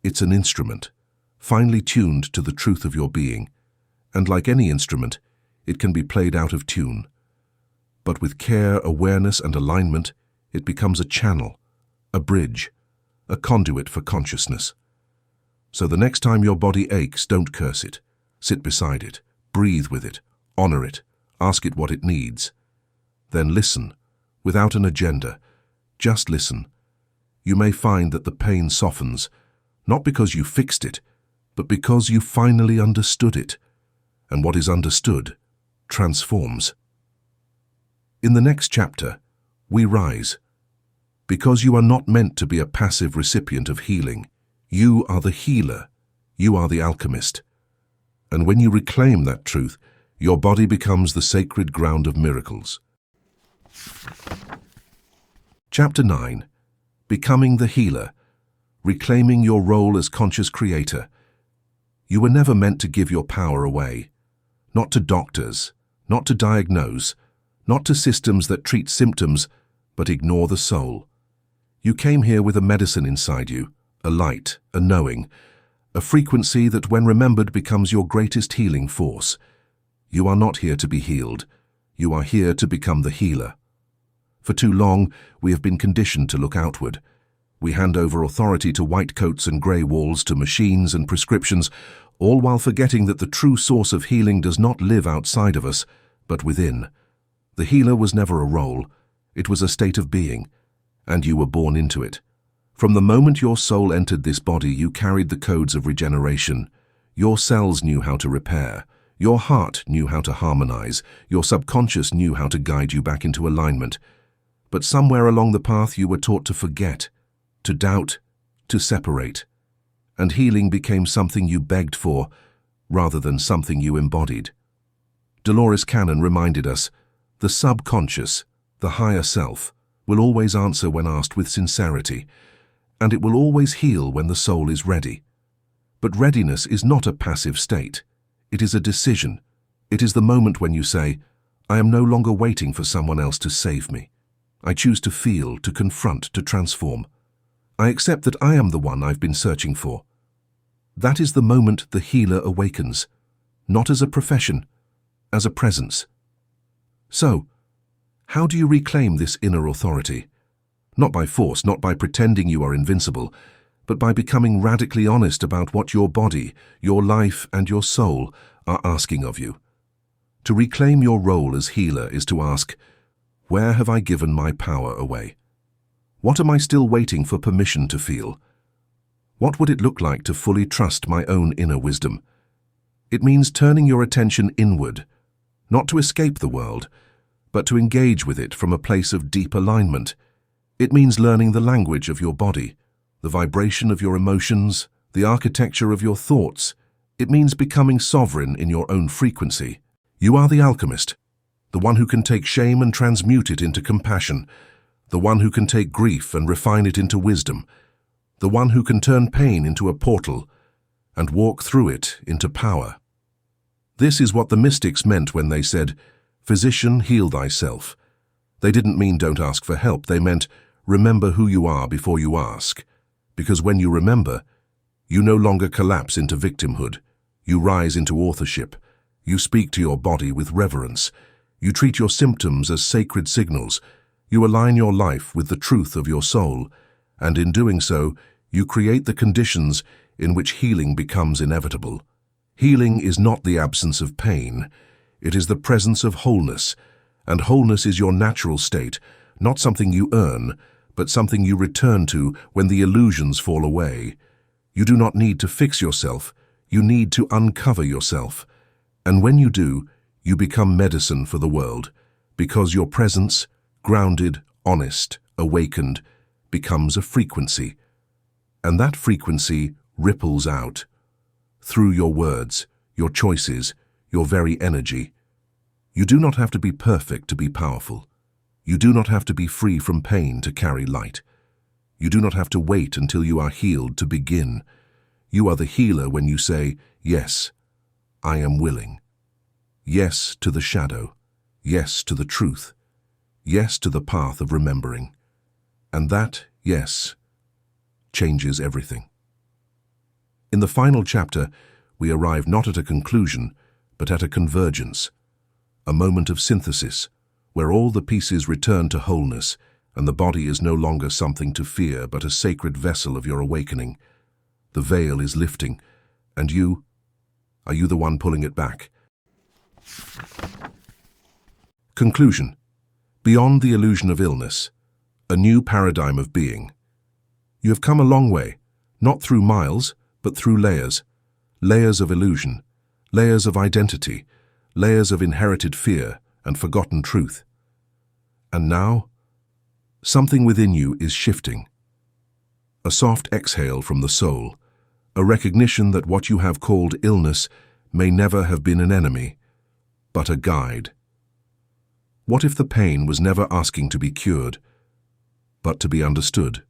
It's an instrument, finely tuned to the truth of your being. And like any instrument, it can be played out of tune. But with care, awareness, and alignment, it becomes a channel, a bridge, a conduit for consciousness. So the next time your body aches, don't curse it. Sit beside it, breathe with it, honor it, ask it what it needs. Then listen, without an agenda, just listen. You may find that the pain softens, not because you fixed it, but because you finally understood it. And what is understood transforms. In the next chapter, we rise. Because you are not meant to be a passive recipient of healing. You are the healer. You are the alchemist. And when you reclaim that truth, your body becomes the sacred ground of miracles. Chapter 9. Becoming the healer. Reclaiming your role as conscious creator. You were never meant to give your power away. Not to doctors, not to diagnose, not to systems that treat symptoms, but ignore the soul. You came here with a medicine inside you, a light, a knowing, a frequency that when remembered becomes your greatest healing force. You are not here to be healed. You are here to become the healer. For too long, we have been conditioned to look outward. We hand over authority to white coats and grey walls, to machines and prescriptions, all while forgetting that the true source of healing does not live outside of us, but within. The healer was never a role. It was a state of being, and you were born into it. From the moment your soul entered this body, you carried the codes of regeneration. Your cells knew how to repair. Your heart knew how to harmonize. Your subconscious knew how to guide you back into alignment. But somewhere along the path you were taught to forget, to doubt, to separate. And healing became something you begged for, rather than something you embodied. Dolores Cannon reminded us, the subconscious, the higher self, will always answer when asked with sincerity, and it will always heal when the soul is ready. But readiness is not a passive state. It is a decision. It is the moment when you say, I am no longer waiting for someone else to save me. I choose to feel, to confront, to transform. I accept that I am the one I've been searching for. That is the moment the healer awakens, not as a profession, as a presence. So, how do you reclaim this inner authority? Not by force, not by pretending you are invincible, but by becoming radically honest about what your body, your life, and your soul are asking of you. To reclaim your role as healer is to ask, where have I given my power away? What am I still waiting for permission to feel? What would it look like to fully trust my own inner wisdom? It means turning your attention inward, not to escape the world, but to engage with it from a place of deep alignment. It means learning the language of your body, the vibration of your emotions, the architecture of your thoughts. It means becoming sovereign in your own frequency. You are the alchemist, the one who can take shame and transmute it into compassion, the one who can take grief and refine it into wisdom, the one who can turn pain into a portal and walk through it into power. This is what the mystics meant when they said, "Physician, heal thyself." They didn't mean don't ask for help. They meant remember who you are before you ask. Because when you remember, you no longer collapse into victimhood. You rise into authorship. You speak to your body with reverence. You treat your symptoms as sacred signals. You align your life with the truth of your soul. And in doing so, you create the conditions in which healing becomes inevitable. Healing is not the absence of pain. It is the presence of wholeness. And wholeness is your natural state, not something you earn, but something you return to when the illusions fall away. You do not need to fix yourself. You need to uncover yourself. And when you do, you become medicine for the world, because your presence, grounded, honest, awakened, becomes a frequency. And that frequency ripples out through your words, your choices, your very energy. You do not have to be perfect to be powerful. You do not have to be free from pain to carry light. You do not have to wait until you are healed to begin. You are the healer when you say, yes, I am willing. Yes to the shadow. Yes to the truth. Yes to the path of remembering. And that, yes, changes everything. In the final chapter, we arrive not at a conclusion, but at a convergence, a moment of synthesis, where all the pieces return to wholeness, and the body is no longer something to fear, but a sacred vessel of your awakening. The veil is lifting, and you, are you the one pulling it back? Conclusion. Beyond the illusion of illness, a new paradigm of being. You have come a long way, not through miles, but through layers. Layers of illusion, layers of identity, layers of inherited fear and forgotten truth. And now, Something within you is shifting. A soft exhale from the soul, a recognition that what you have called illness may never have been an enemy, but a guide. What if the pain was never asking to be cured, but to be understood?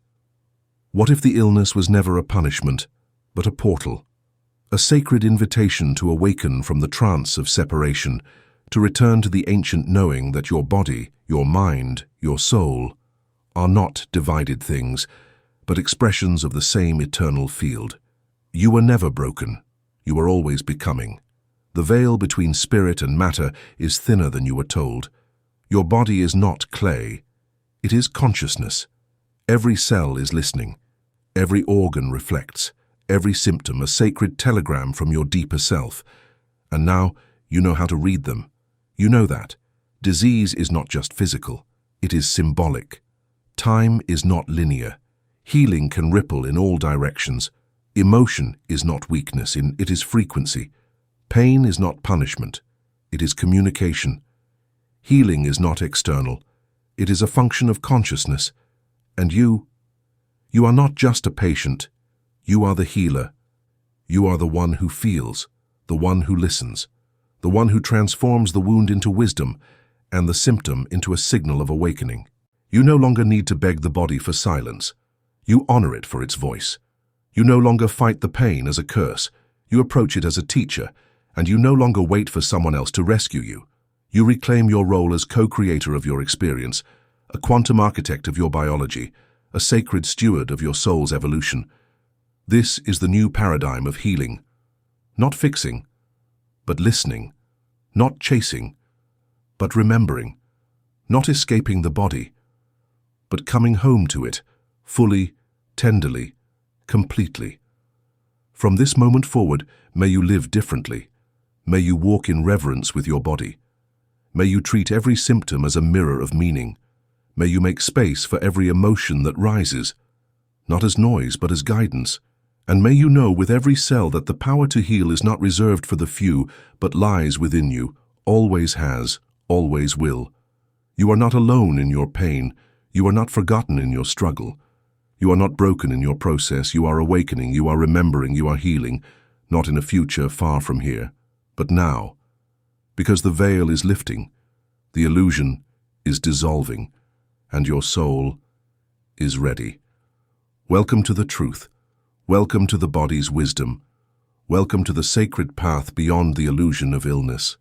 What if the illness was never a punishment, but a portal, a sacred invitation to awaken from the trance of separation, to return to the ancient knowing that your body, your mind, your soul are not divided things, but expressions of the same eternal field. You were never broken. You are always becoming. The veil between spirit and matter is thinner than you were told. Your body is not clay. It is consciousness. Every cell is listening. Every organ reflects. Every symptom a sacred telegram from your deeper self. And now you know how to read them. You know that. Disease is not just physical. It is symbolic. Time is not linear. Healing can ripple in all directions. Emotion is not weakness, it is frequency. Pain is not punishment. It is communication. Healing is not external. It is a function of consciousness. And you are not just a patient. You are the healer. You are the one who feels, the one who listens, the one who transforms the wound into wisdom and the symptom into a signal of awakening. You no longer need to beg the body for silence. You honor it for its voice. You no longer fight the pain as a curse. You approach it as a teacher, and you no longer wait for someone else to rescue you. You reclaim your role as co-creator of your experience, a quantum architect of your biology, a sacred steward of your soul's evolution. This is the new paradigm of healing. Not fixing, but listening. Not chasing, but remembering. Not escaping the body, but coming home to it, fully, tenderly, completely. From this moment forward, may you live differently. May you walk in reverence with your body. May you treat every symptom as a mirror of meaning. May you make space for every emotion that rises, not as noise but as guidance. And may you know with every cell that the power to heal is not reserved for the few, but lies within you, always has, always will. You are not alone in your pain. You are not forgotten in your struggle. You are not broken in your process. You are awakening, you are remembering, you are healing, not in a future far from here, but now. Because the veil is lifting, the illusion is dissolving, and your soul is ready. Welcome to the truth. Welcome to the body's wisdom. Welcome to the sacred path beyond the illusion of illness.